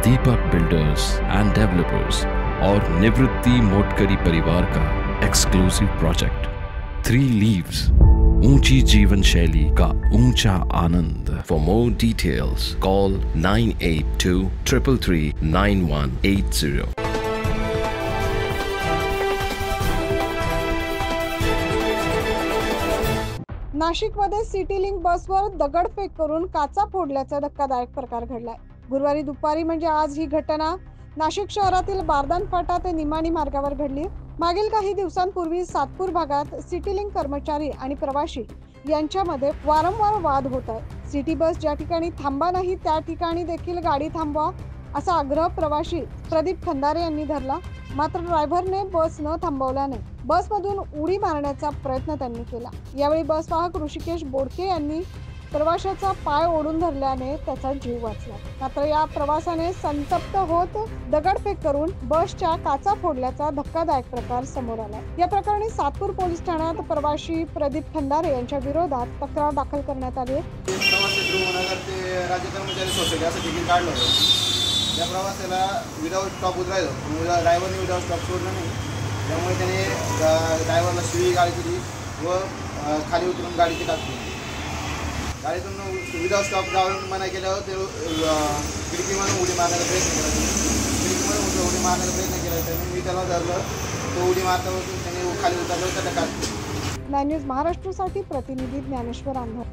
Deepak builders end developers और निवृत्ति मोटकरी परिवार का एक्सक्लूसिव प्रोजेक्ट 3 लीव्स, ऊंची जीवन शैली का ऊंचा आनंद। For more details call 9823339180। नाशिकमध्ये सिटी लिंक बसवर दगडफेक करून काचा फोडल्याचा धक्कादायक प्रकार घडलाय। गुरुवारी दुपारी म्हणजे आज ही घटना नाशिक शहरातील बारदान फाटा ते निमाणी मार्गावर घडली। मागील काही दिवसांपूर्वी सातपूर भागात सिटी लिंक कर्मचारी आणि प्रवासी यांच्यामध्ये वारंवार वाद होत आहे। सिटी बस ज्या ठिकाणी थांबा नाही त्या ठिकाणी देखील गाडी थांबवा असा आग्रह प्रवासी प्रदीप खंदारे यांनी धरला। मात्र ड्रायव्हरने बस न थांबवल्याने बसमधून उडी मारण्याचा प्रयत्न त्यांनी केला। यावेळी बस वाहक ऋषिकेश बोडके यांनी प्रवाशाचा पाय ओढून धरल्याने त्याचा जीव वाचला। मात्र या प्रवाशाने संतप्त होत दगडफेक करून बसच्या काचा फोडल्याचा धक्कादायक प्रकार समोर आला। या प्रकरणी सातपूर पोलीस ठाण्यात प्रवासी प्रदीप खंदारे यांच्या विरोधात तक्रार दाखल करण्यात आली आहे। राज्य कर्मचारी सोसायटी असं तिकीट काढलं होतं। त्या प्रवासाला विदाउट स्टॉप उतरायचं, ड्रायव्हरने विदाउट स्टॉप सोडलं नाही, त्यामुळे त्याने ड्रायव्हरला शिवी गाडी दिली व खाली उतरून गाडीची टाकली। गाडीतून विदाउट स्टॉप ड्रायव्हरने मना केल्यावर ते खिडकीमधून उडी मारण्याचा प्रयत्न केला। खिडकीमधून उडी मारण्याचा प्रयत्न केला त्याने, मी त्याला धरलं, तो उडी मारता त्याने खाली उतरलं, त्याला काढलं। मॅन न्यूज महाराष्ट्रासाठी प्रतिनिधी ज्ञानेश्वर आंधर।